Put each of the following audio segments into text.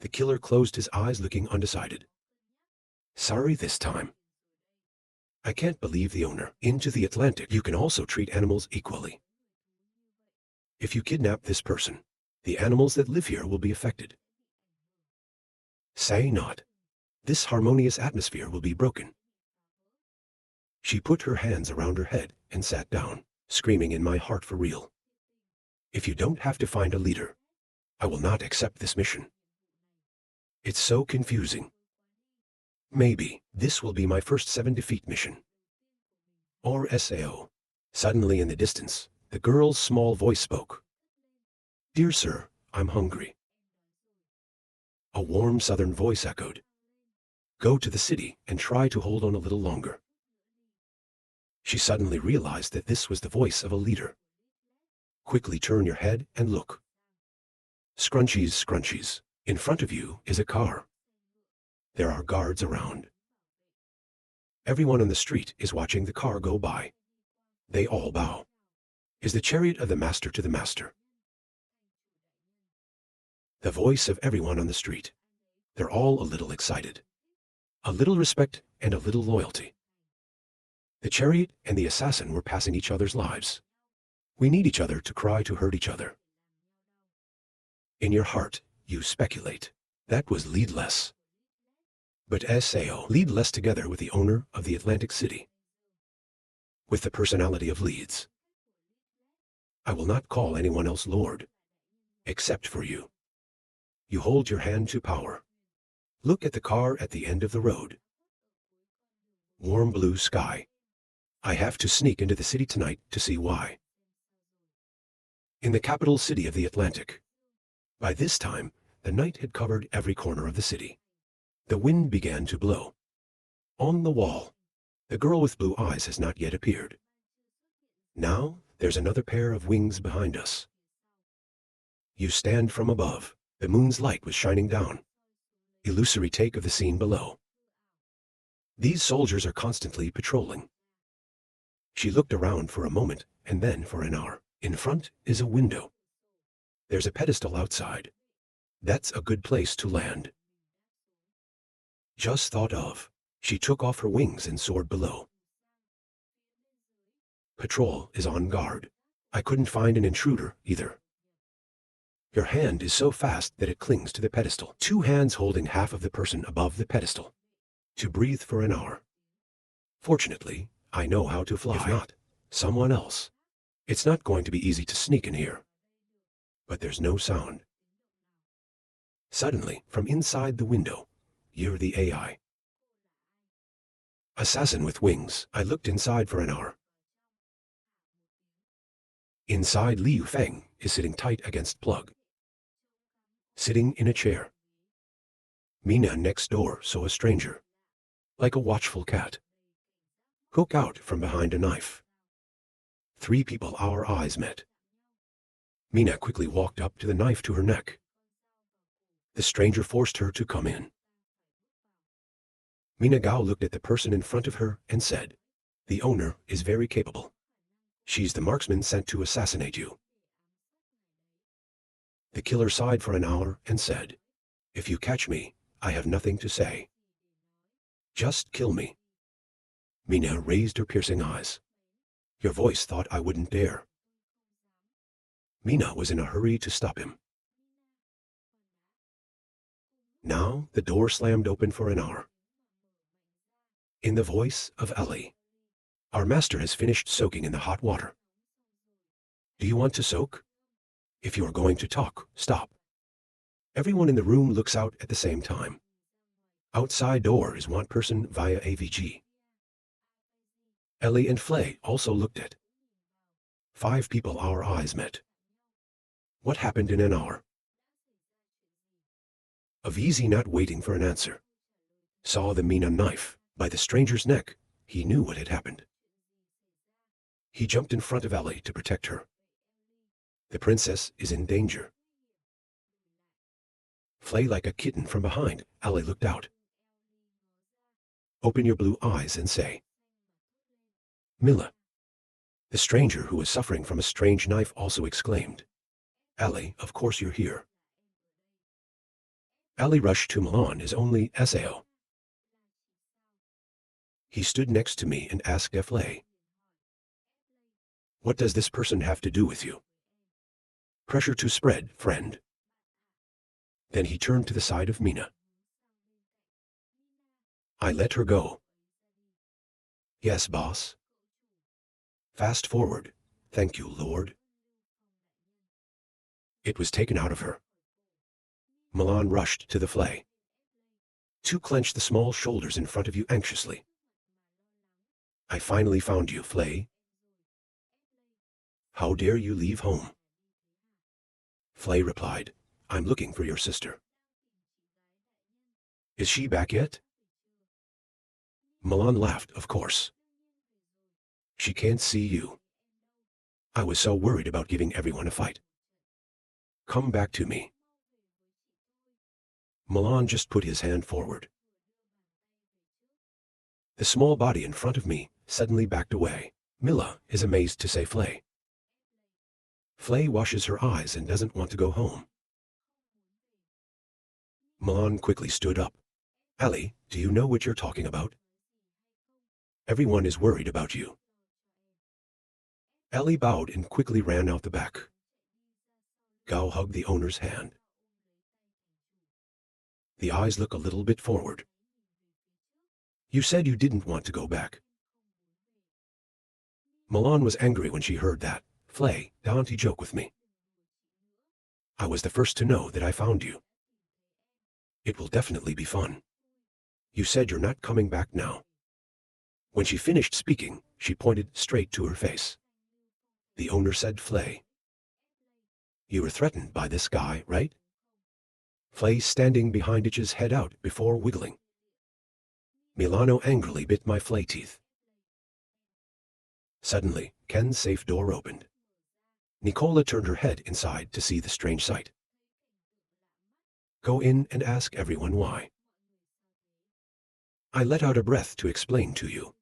The killer closed his eyes, looking undecided. Sorry this time. I can't believe the owner. Into the Atlantic, you can also treat animals equally. If you kidnap this person, the animals that live here will be affected. Say not. This harmonious atmosphere will be broken. She put her hands around her head and sat down, screaming in my heart for real. If you don't have to find a leader, I will not accept this mission. It's so confusing. Maybe this will be my first 7 defeat mission. Or SAO. Suddenly in the distance, the girl's small voice spoke. Dear sir, I'm hungry. A warm southern voice echoed. Go to the city and try to hold on a little longer. She suddenly realized that this was the voice of a leader. Quickly turn your head and look. Scrunchies, scrunchies. In front of you is a car. There are guards around. Everyone on the street is watching the car go by. They all bow. Is the chariot of the master to the master? The voice of everyone on the street. They're all a little excited. A little respect and a little loyalty. The chariot and the assassin were passing each other's lives. We need each other to cry to hurt each other. In your heart, you speculate. That was leadless. But SAO lead less together with the owner of the Atlantic City. With the personality of leads. I will not call anyone else Lord. Except for you. You hold your hand to power. Look at the car at the end of the road. Warm blue sky. I have to sneak into the city tonight to see why. In the capital city of the Atlantic. By this time, the night had covered every corner of the city. The wind began to blow. On the wall, the girl with blue eyes has not yet appeared. Now, there's another pair of wings behind us. You stand from above. The moon's light was shining down. Illusory take of the scene below. These soldiers are constantly patrolling. She looked around for a moment, and then for an hour. In front is a window. There's a pedestal outside. That's a good place to land. Just thought of. She took off her wings and soared below. Patrol is on guard. I couldn't find an intruder either. Your hand is so fast that it clings to the pedestal. 2 hands holding half of the person above the pedestal. To breathe for an hour. Fortunately, I know how to fly. If not, someone else. It's not going to be easy to sneak in here. But there's no sound. Suddenly, from inside the window, you're the AI. Assassin with wings. I looked inside for an hour. Inside, Liu Feng is sitting tight against plug. Sitting in a chair. Mina next door saw a stranger. Like a watchful cat. Hook out from behind a knife. 3 people, our eyes met. Mina quickly walked up to the knife to her neck. The stranger forced her to come in. Mina Gao looked at the person in front of her and said, the owner is very capable. She's the marksman sent to assassinate you. The killer sighed for an hour and said, if you catch me, I have nothing to say. Just kill me. Mina raised her piercing eyes. Your voice thought I wouldn't dare. Mina was in a hurry to stop him. Now the door slammed open for an hour. In the voice of Ellie. Our master has finished soaking in the hot water. Do you want to soak? If you are going to talk, stop. Everyone in the room looks out at the same time. Outside door is one person via AVG. Ellie and Flay also looked at. 5 people, our eyes met. What happened in an hour? Avizi, not waiting for an answer, saw the Mina knife by the stranger's neck. He knew what had happened. He jumped in front of Ellie to protect her. The princess is in danger. Flay like a kitten from behind. Ellie looked out. Open your blue eyes and say, Milla. The stranger, who was suffering from a strange knife, also exclaimed, Ellie, of course you're here. Ali rushed to Milan is only Sao. He stood next to me and asked Flay, "What does this person have to do with you?" "Pressure to spread, friend." Then he turned to the side of Mina. "I let her go." "Yes, boss." "Fast forward. Thank you, Lord." It was taken out of her. Milan rushed to the Flay. Two clenched the small shoulders in front of you anxiously. "I finally found you, Flay." "How dare you leave home?" Flay replied, "I'm looking for your sister." "Is she back yet?" Milan laughed, "Of course. She can't see you. I was so worried about giving everyone a fight. Come back to me." Milan just put his hand forward. The small body in front of me suddenly backed away. Mila is amazed to say Flay. Flay washes her eyes and doesn't want to go home. Milan quickly stood up. "Ali, do you know what you're talking about? Everyone is worried about you." Ali bowed and quickly ran out the back. Gao hugged the owner's hand. The eyes look a little bit forward. "You said you didn't want to go back." Milan was angry when she heard that. "Flay, don't you joke with me. I was the first to know that I found you. It will definitely be fun. You said you're not coming back now." When she finished speaking, she pointed straight to her face. The owner said, "Flay, you were threatened by this guy, right?" Flay standing behind Itch's head out before wiggling. Milano angrily bit my Flay teeth. Suddenly, Ken's safe door opened. Nicola turned her head inside to see the strange sight. "Go in and ask everyone why. I let out a breath to explain to you.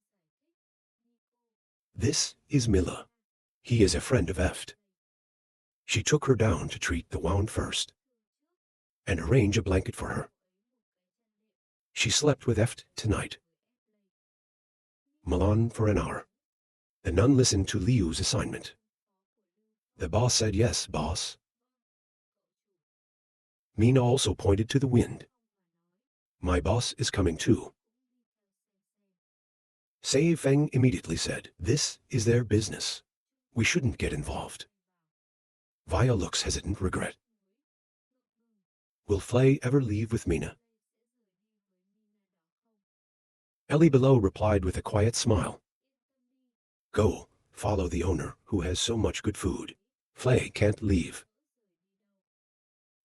This is Mila. He is a friend of Eft." She took her down to treat the wound first and arrange a blanket for her. She slept with Eft tonight. Milan for an hour. The nun listened to Liu's assignment. The boss said, "Yes, boss." Mina also pointed to the wind. "My boss is coming too." Sei Feng immediately said, "This is their business. We shouldn't get involved." Via looks hesitant regret. Will Flay ever leave with Mina? Ellie below replied with a quiet smile. "Go, follow the owner who has so much good food. Flay can't leave."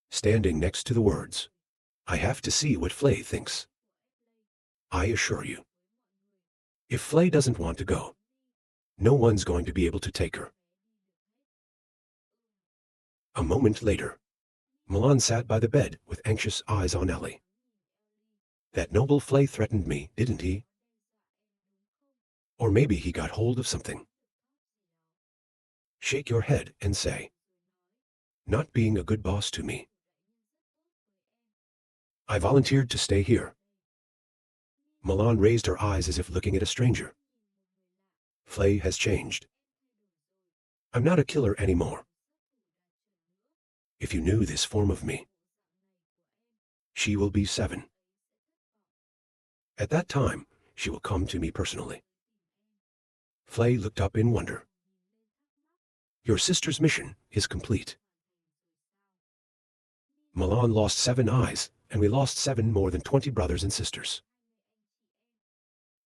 Standing next to the words, "I have to see what Flay thinks. I assure you, if Flay doesn't want to go, no one's going to be able to take her." A moment later, Milan sat by the bed with anxious eyes on Ellie. "That noble Flay threatened me, didn't he? Or maybe he got hold of something." Shake your head and say, "Not being a good boss to me. I volunteered to stay here." Milan raised her eyes as if looking at a stranger. "Flay has changed. I'm not a killer anymore. If you knew this form of me. She will be 7. At that time, she will come to me personally." Flay looked up in wonder. "Your sister's mission is complete." Milan lost 7 eyes, and we lost 7 more than 20 brothers and sisters.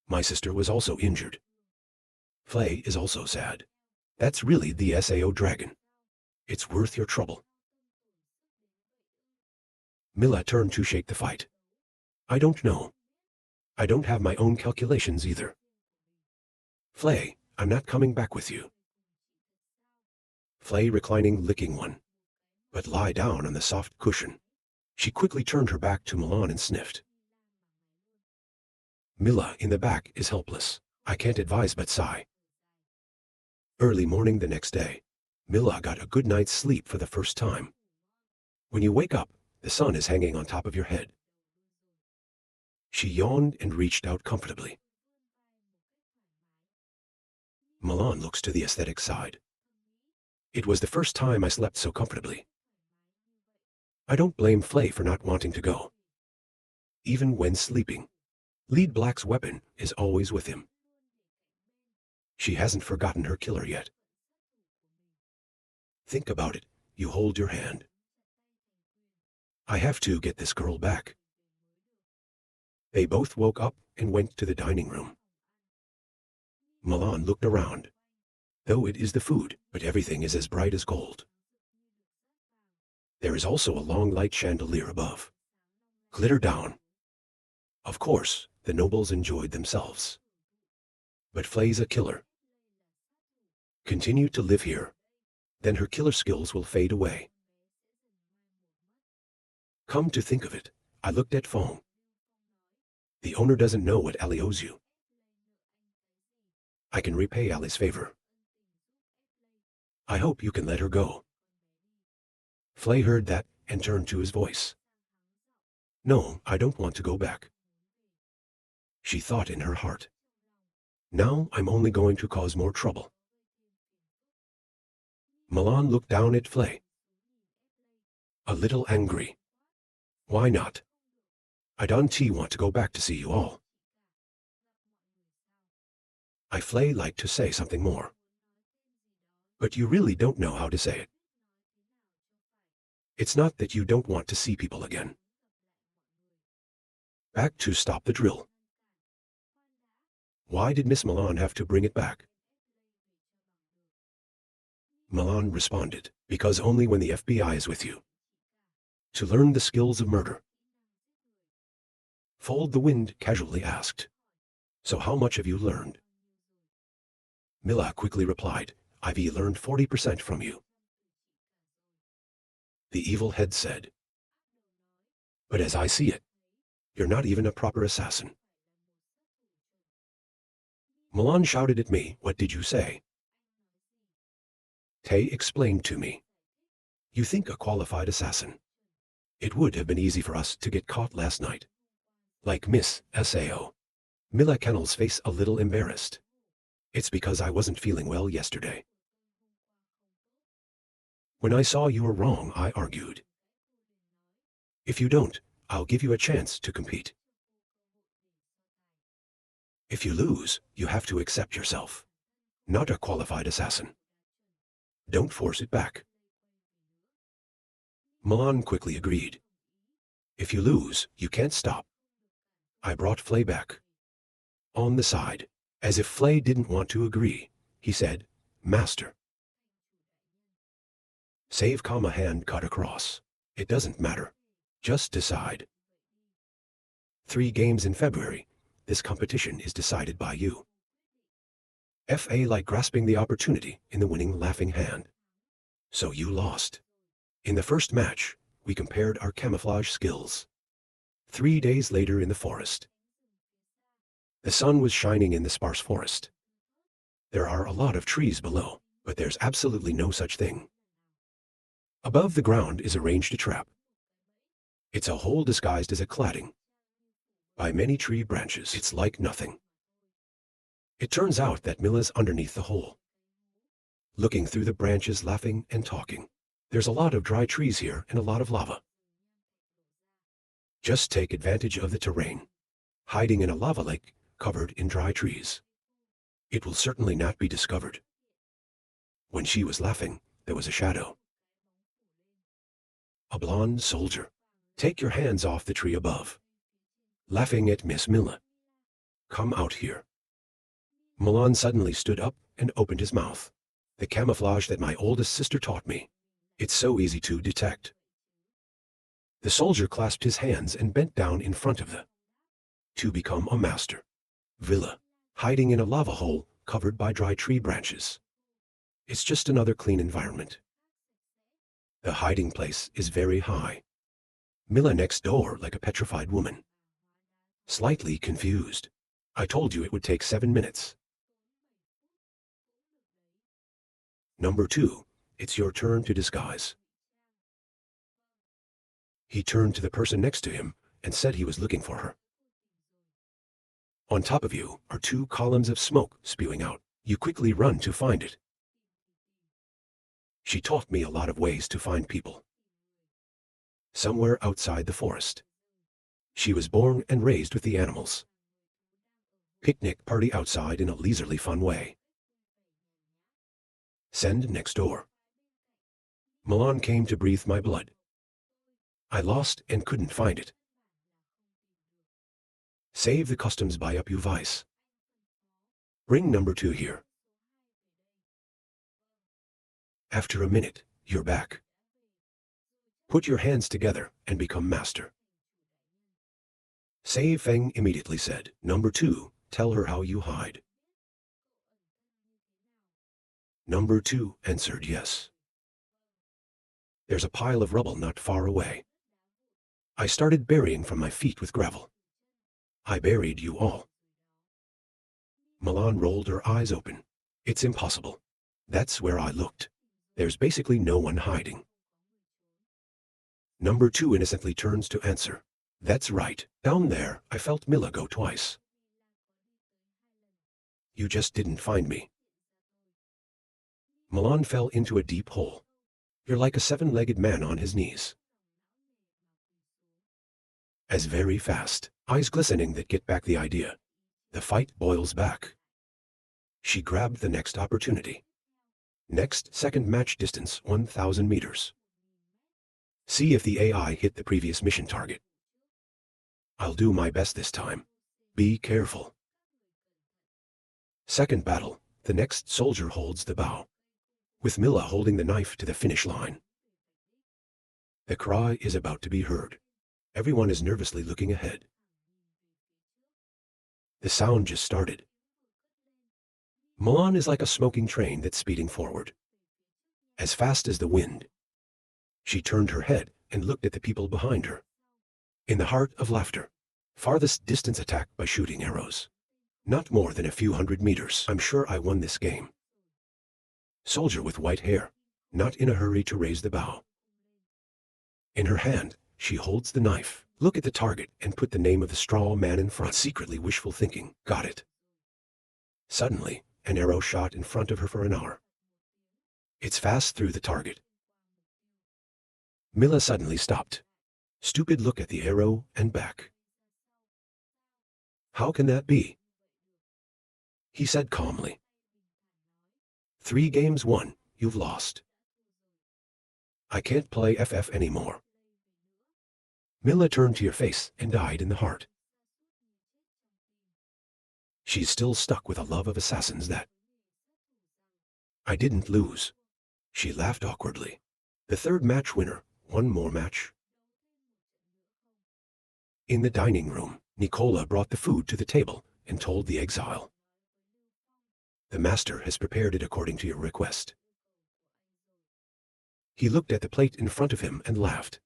My sister was also injured. Flay is also sad. That's really the Sao dragon. It's worth your trouble." Mila turned to shake the fight. "I don't know. I don't have my own calculations either. Flay, I'm not coming back with you." Flay reclining licking one, but lie down on the soft cushion. She quickly turned her back to Milan and sniffed. Mila in the back is helpless. I can't advise but sigh. Early morning the next day, Mila got a good night's sleep for the first time. When you wake up, The sun is hanging on top of your head. She yawned and reached out comfortably. Milan looks to the aesthetic side. It was the first time I slept so comfortably. I don't blame Flay for not wanting to go. Even when sleeping, Lead Black's weapon is always with him. She hasn't forgotten her killer yet. Think about it. You hold your hand. I have to get this girl back. They both woke up and went to the dining room. Milan looked around. Though it is the food, but everything is as bright as gold. There is also a long light chandelier above. Glitter down. Of course, the nobles enjoyed themselves. But Flay's a killer. Continue to live here. Then her killer skills will fade away. Come to think of it, I looked at Fong. The owner doesn't know what Ali owes you. I can repay Ali's favor. I hope you can let her go. Flay heard that and turned to his voice. No, I don't want to go back. She thought in her heart. Now I'm only going to cause more trouble. Milan looked down at Flay. A little angry. Why not? I don't want to go back to see you all. Flay liked to say something more. But you really don't know how to say it. It's not that you don't want to see people again. Back to stop the drill. Why did Miss Milan have to bring it back? Milan responded, because only when the FBI is with you. To learn the skills of murder. Fold the Wind casually asked. So how much have you learned? Mila quickly replied, I've learned 40% from you. The evil head said. But as I see it, you're not even a proper assassin. Milan shouted at me, what did you say? Tay explained to me. You think a qualified assassin. It would have been easy for us to get caught last night. Like Miss Sao. Mila Kennel's face a little embarrassed. It's because I wasn't feeling well yesterday. When I saw you were wrong, I argued. If you don't, I'll give you a chance to compete. If you lose, you have to accept yourself. Not a qualified assassin. Don't force it back. Milan quickly agreed. If you lose, you can't stop. I brought Flay back. On the side, as if Flay didn't want to agree, he said, Master. Save, hand cut across. It doesn't matter. Just decide. 3 games in February. This competition is decided by you. FA like grasping the opportunity in the winning laughing hand. So you lost. In the first match, we compared our camouflage skills. 3 days later in the forest. The sun was shining in the sparse forest. There are a lot of trees below, but there's absolutely no such thing. Above the ground is arranged a trap. It's a hole disguised as a cladding. By many tree branches, it's like nothing. It turns out that Mila's underneath the hole. Looking through the branches, laughing and talking. There's a lot of dry trees here and a lot of lava. Just take advantage of the terrain. Hiding in a lava lake covered in dry trees. It will certainly not be discovered. When she was laughing, there was a shadow. A blonde soldier. Take your hands off the tree above. Laughing at Miss Mila. Come out here. Milan suddenly stood up and opened his mouth. The camouflage that my oldest sister taught me. It's so easy to detect. The soldier clasped his hands and bent down in front of the. To become a master. Villa. Hiding in a lava hole covered by dry tree branches. It's just another clean environment. The hiding place is very high. Mila next door like a petrified woman. Slightly confused. I told you it would take 7 minutes. Number 2, it's your turn to disguise. He turned to the person next to him and said he was looking for her. On top of you are 2 columns of smoke spewing out. You quickly run to find it. She taught me a lot of ways to find people. Somewhere outside the forest. She was born and raised with the animals. Picnic party outside in a leisurely fun way. Send next door. Milan came to breathe my blood. I lost and couldn't find it. Save the customs buy up you vice. Bring number 2 here. After a minute, you're back. Put your hands together and become master. Save Feng immediately said, Number 2, tell her how you hide. Number 2 answered yes. There's a pile of rubble not far away. I started burying from my feet with gravel. I buried you all. Milan rolled her eyes open. It's impossible. That's where I looked. There's basically no one hiding. Number 2 innocently turns to answer. That's right. Down there, I felt Mila go twice. You just didn't find me. Milan fell into a deep hole. You're like a 7-legged man on his knees. As very fast, eyes glistening that get back the idea. The fight boils back. She grabbed the next opportunity. Next second match distance 1,000 meters. See if the AI hit the previous mission target. I'll do my best this time. Be careful. Second battle, the next soldier holds the bow, with Mila holding the knife to the finish line. The cry is about to be heard. Everyone is nervously looking ahead. The sound just started. Milan is like a smoking train that's speeding forward, as fast as the wind. She turned her head and looked at the people behind her. In the heart of laughter, farthest distance attack by shooting arrows. Not more than a few hundred meters. I'm sure I won this game. Soldier with white hair, not in a hurry to raise the bow. In her hand, she holds the knife. Look at the target and put the name of the straw man in front. Secretly wishful thinking. Got it. Suddenly, an arrow shot in front of her for an hour. It's fast through the target. Mila suddenly stopped. Stupid look at the arrow and back. How can that be? He said calmly. 3 games won, you've lost. I can't play FF anymore. Mila turned to your face and died in the heart. She's still stuck with a love of assassins that. I didn't lose. She laughed awkwardly. The third match winner, one more match. In the dining room, Nicola brought the food to the table and told the exile. The master has prepared it according to your request. He looked at the plate in front of him and laughed.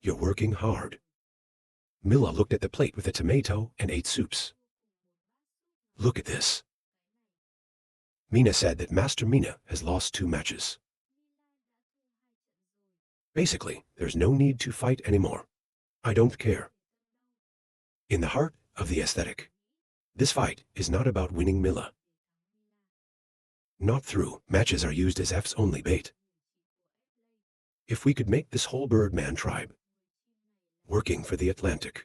You're working hard. Mila looked at the plate with a tomato and 8 soups. Look at this. Mina said that Master Mina has lost 2 matches. Basically, there's no need to fight anymore. I don't care. In the heart of the aesthetic, this fight is not about winning Mila. Not through. Matches are used as F's only bait. If we could make this whole Birdman tribe working for the Atlantic,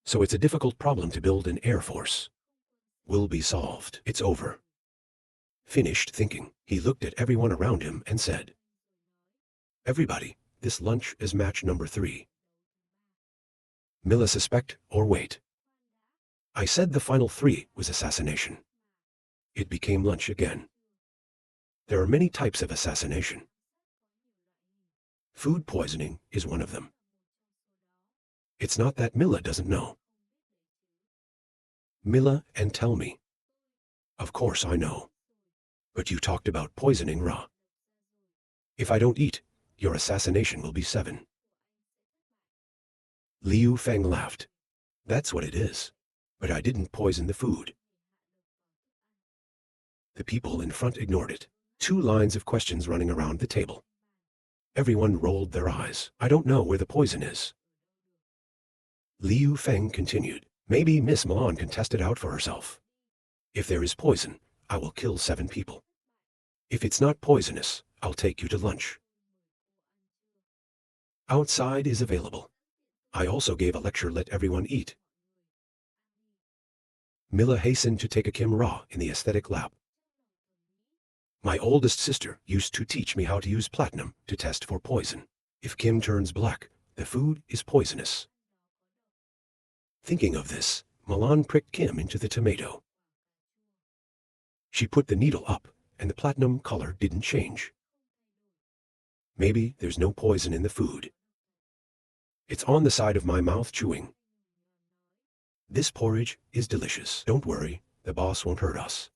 so it's a difficult problem to build an air force, will be solved. It's over. Finished thinking, he looked at everyone around him and said, Everybody, this lunch is match number 3. Mila suspect or wait. I said the final 3 was assassination. It became lunch again. There are many types of assassination. Food poisoning is one of them. It's not that Mila doesn't know. Mila, and tell me. Of course I know. But you talked about poisoning Ra. If I don't eat, your assassination will be 7. Liu Feng laughed. That's what it is. But I didn't poison the food. The people in front ignored it. 2 lines of questions running around the table. Everyone rolled their eyes. I don't know where the poison is. Liu Feng continued. Maybe Miss Milan can test it out for herself. If there is poison, I will kill 7 people. If it's not poisonous, I'll take you to lunch. Outside is available. I also gave a lecture, let everyone eat. Mila hastened to take a Kim Ra in the aesthetic lab. My oldest sister used to teach me how to use platinum to test for poison. If Kim turns black, the food is poisonous. Thinking of this, Milan pricked Kim into the tomato. She put the needle up, and the platinum color didn't change. Maybe there's no poison in the food. It's on the side of my mouth chewing. This porridge is delicious. Don't worry, the boss won't hurt us.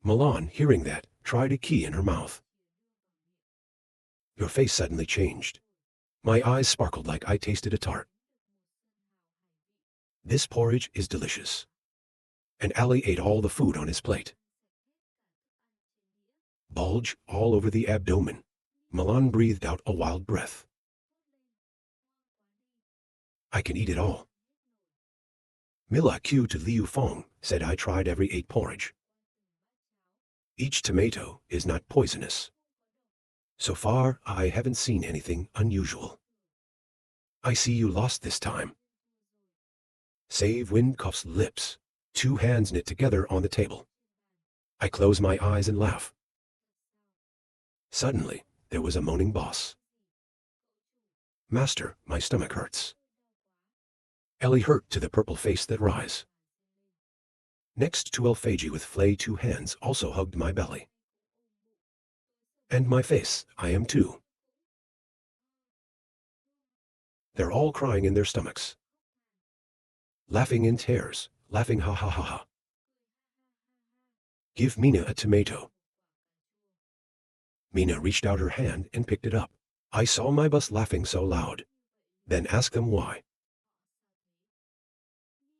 Milan, hearing that, tried a key in her mouth. Your face suddenly changed. My eyes sparkled like I tasted a tart. This porridge is delicious. And Ali ate all the food on his plate. Bulge all over the abdomen. Milan breathed out a wild breath. I can eat it all. Mila Q to Liu Feng said I tried every 8 porridge. Each tomato is not poisonous. So far, I haven't seen anything unusual. I see you lost this time. Save Wind cuffs lips. 2 hands knit together on the table. I close my eyes and laugh. Suddenly, there was a moaning boss. Master, my stomach hurts. Ellie hurt to the purple face that rise. Next to Elphagi with flay 2 hands also hugged my belly. And my face, I am too. They're all crying in their stomachs. Laughing in tears, laughing ha ha ha ha. Give Mina a tomato. Mina reached out her hand and picked it up. I saw my boss laughing so loud. Then asked them why.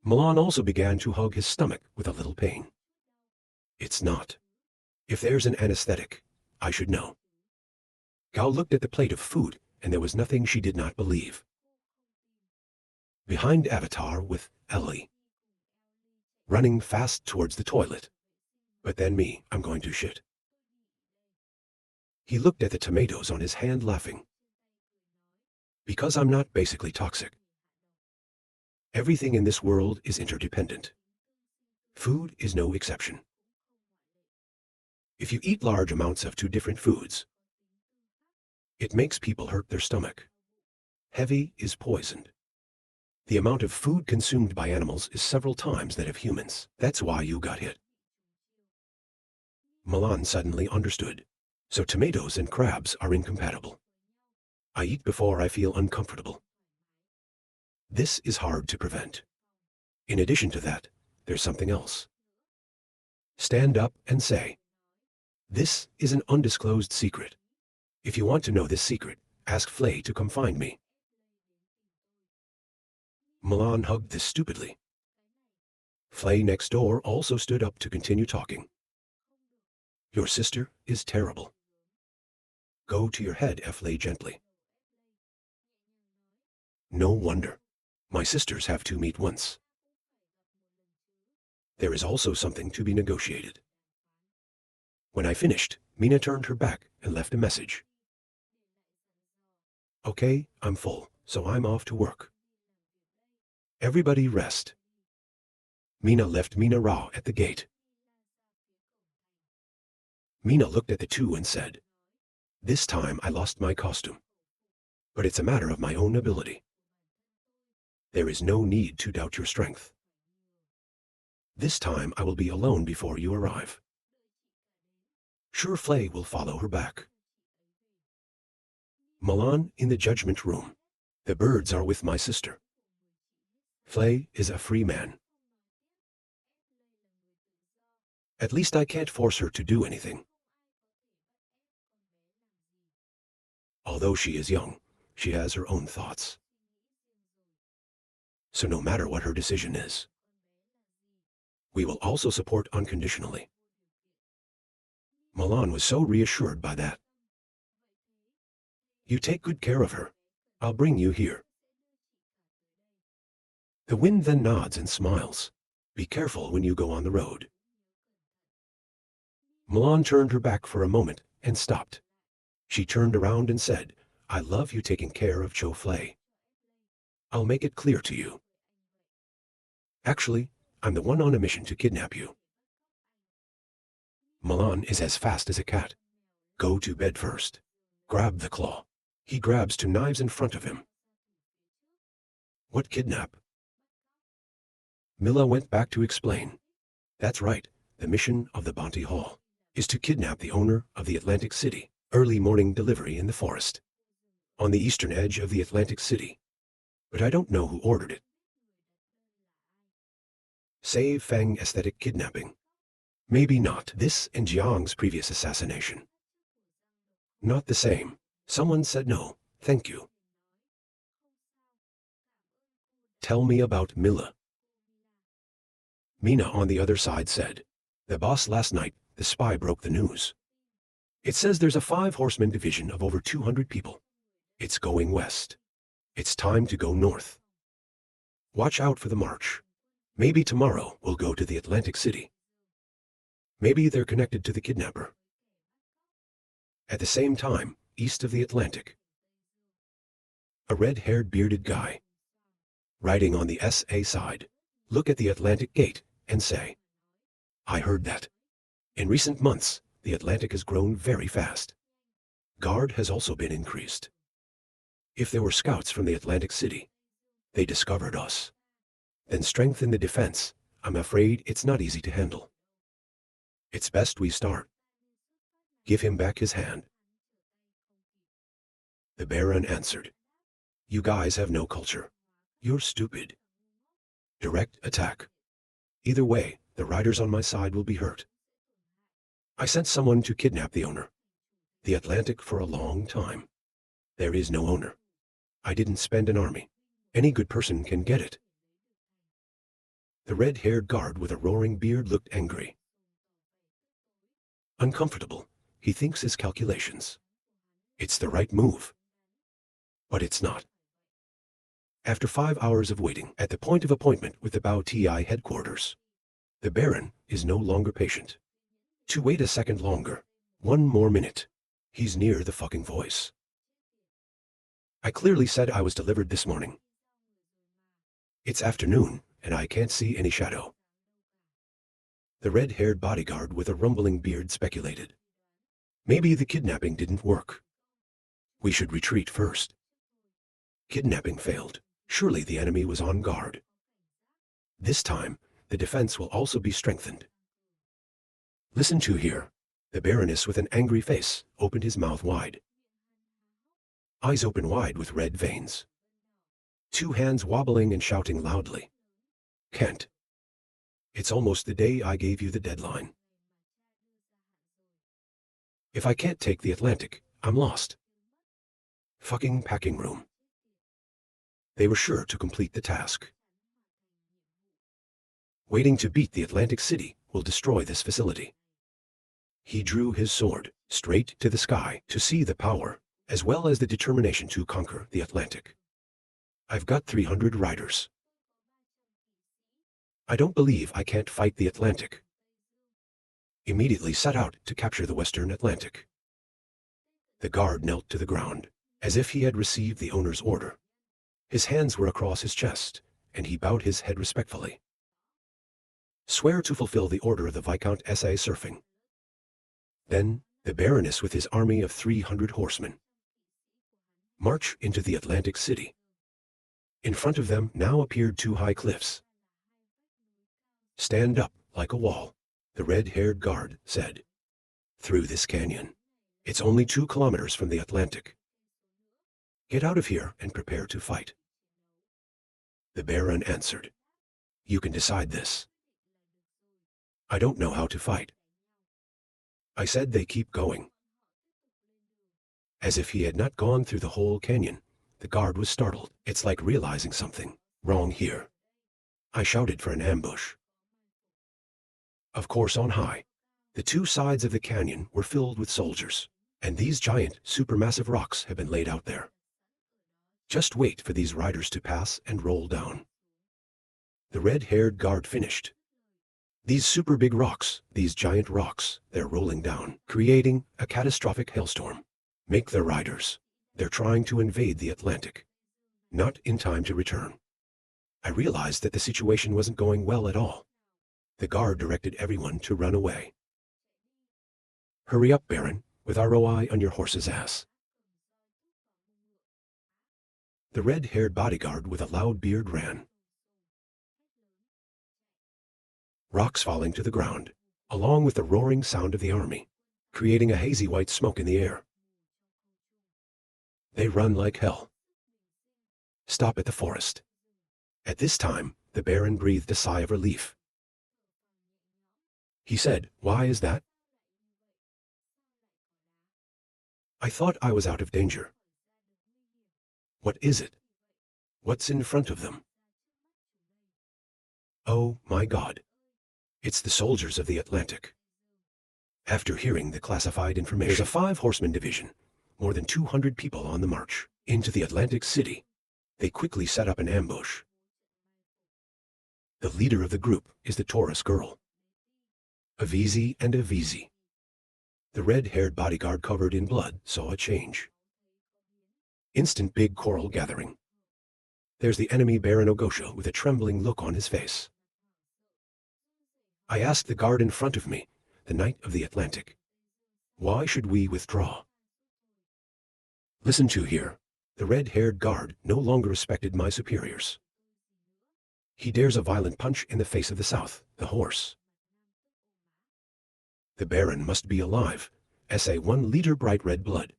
Milan also began to hug his stomach with a little pain. It's not. If there's an anesthetic, I should know. Gao looked at the plate of food, and there was nothing she did not believe. Behind Avatar with Ellie. Running fast towards the toilet. But then me, I'm going to shit. He looked at the tomatoes on his hand laughing. Because I'm not basically toxic. Everything in this world is interdependent. Food is no exception. If you eat large amounts of 2 different foods, it makes people hurt their stomach. Heavy is poisoned. The amount of food consumed by animals is several times that of humans. That's why you got hit. Milan suddenly understood. So tomatoes and crabs are incompatible. I eat before I feel uncomfortable. This is hard to prevent. In addition to that, there's something else. Stand up and say, this is an undisclosed secret. If you want to know this secret, ask Flay to come find me. Milan hugged this stupidly. Flay next door also stood up to continue talking. Your sister is terrible. Go to your head, Flay gently. No wonder. My sisters have to meet once. There is also something to be negotiated. When I finished, Mina turned her back and left a message. Okay, I'm full, so I'm off to work. Everybody rest. Mina left Mina Ra at the gate. Mina looked at the 2 and said, this time I lost my costume. But it's a matter of my own ability. There is no need to doubt your strength. This time I will be alone before you arrive. Sure, Flay will follow her back. Milan in the judgment room. The birds are with my sister. Flay is a free man. At least I can't force her to do anything. Although she is young, she has her own thoughts. So no matter what her decision is, we will also support unconditionally. Milan was so reassured by that. You take good care of her. I'll bring you here. The wind then nods and smiles. Be careful when you go on the road. Milan turned her back for a moment and stopped. She turned around and said, I love you taking care of Cho Flay. I'll make it clear to you. Actually, I'm the one on a mission to kidnap you. Milan is as fast as a cat. Go to bed first. Grab the claw. He grabs 2 knives in front of him. What kidnap? Mila went back to explain. That's right, the mission of the Bounty Hall is to kidnap the owner of the Atlantic City, early morning delivery in the forest, on the eastern edge of the Atlantic City. But I don't know who ordered it. Save Fang aesthetic kidnapping. Maybe not this and Jiang's previous assassination. Not the same. Someone said no, thank you. Tell me about Mila. Mina on the other side said, the boss last night, the spy broke the news. It says there's a 5-horseman division of over 200 people. It's going west. It's time to go north. Watch out for the march. Maybe tomorrow we'll go to the Atlantic City. Maybe they're connected to the kidnapper. At the same time, east of the Atlantic, a red-haired bearded guy, riding on the SA side, look at the Atlantic gate and say, I heard that. In recent months, the Atlantic has grown very fast. Guard has also been increased. If there were scouts from the Atlantic City, they discovered us. Then strengthen the defense. I'm afraid it's not easy to handle. It's best we start. Give him back his hand. The Baron answered, you guys have no culture. You're stupid. Direct attack. Either way, the riders on my side will be hurt. I sent someone to kidnap the owner. The Atlantic for a long time. There is no owner. I didn't spend an army. Any good person can get it. The red-haired guard with a roaring beard looked angry. Uncomfortable, he thinks his calculations. It's the right move. But it's not. After 5 hours of waiting at the point of appointment with the Bao TI headquarters, the Baron is no longer patient. To wait a second longer, 1 more minute, he's near the fucking voice. I clearly said I was delivered this morning. It's afternoon, and I can't see any shadow. The red-haired bodyguard with a rumbling beard speculated. Maybe the kidnapping didn't work. We should retreat first. Kidnapping failed. Surely the enemy was on guard. This time, the defense will also be strengthened. Listen to here. The Baroness with an angry face opened his mouth wide. Eyes open wide with red veins. 2 hands wobbling and shouting loudly. Can't. It's almost the day I gave you the deadline. If I can't take the Atlantic, I'm lost. Fucking packing room. They were sure to complete the task. Waiting to beat the Atlantic City will destroy this facility. He drew his sword straight to the sky to see the power, as well as the determination to conquer the Atlantic. I've got 300 riders. I don't believe I can't fight the Atlantic. Immediately set out to capture the Western Atlantic. The guard knelt to the ground, as if he had received the owner's order. His hands were across his chest, and he bowed his head respectfully. Swear to fulfill the order of the Viscount S.A. Surfing. Then, the Baroness with his army of 300 horsemen march into the Atlantic City. In front of them now appeared 2 high cliffs. Stand up like a wall, the red-haired guard said. Through this canyon. It's only 2 kilometers from the Atlantic. Get out of here and prepare to fight. The Baron answered. You can decide this. I don't know how to fight. I said they keep going. As if he had not gone through the whole canyon, the guard was startled. It's like realizing something wrong here. I shouted for an ambush. Of course, on high, the 2 sides of the canyon were filled with soldiers. And these giant, supermassive rocks have been laid out there. Just wait for these riders to pass and roll down. The red-haired guard finished. These super big rocks, these giant rocks, they're rolling down, creating a catastrophic hailstorm. Make their riders. They're trying to invade the Atlantic. Not in time to return. I realized that the situation wasn't going well at all. The guard directed everyone to run away. Hurry up, Baron, with ROI on your horse's ass. The red-haired bodyguard with a loud beard ran. Rocks falling to the ground, along with the roaring sound of the army, creating a hazy white smoke in the air. They run like hell. Stop at the forest. At this time, the Baron breathed a sigh of relief. He said, "Why is that?" I thought I was out of danger. What is it? What's in front of them? Oh, my God. It's the soldiers of the Atlantic. After hearing the classified information, there's a 5-horseman division, more than 200 people on the march, into the Atlantic City. They quickly set up an ambush. The leader of the group is the Taurus girl. Avizi and Avizi. The red-haired bodyguard covered in blood saw a change. Instant big choral gathering. There's the enemy Baron Ogosha with a trembling look on his face. I asked the guard in front of me, the Knight of the Atlantic, why should we withdraw? Listen to here. The red-haired guard no longer respected my superiors. He dares a violent punch in the face of the South, the horse. The Baron must be alive, SA 1 liter bright red blood.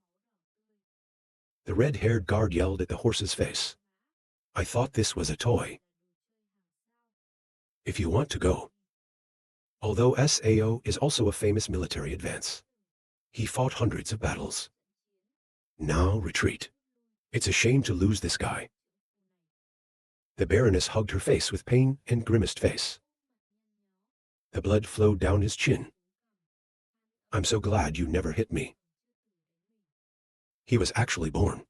The red-haired guard yelled at the horse's face. I thought this was a toy. If you want to go. Although SAO is also a famous military advance. He fought hundreds of battles. Now retreat. It's a shame to lose this guy. The Baroness hugged her face with pain and grimaced face. The blood flowed down his chin. I'm so glad you never hit me. He was actually born.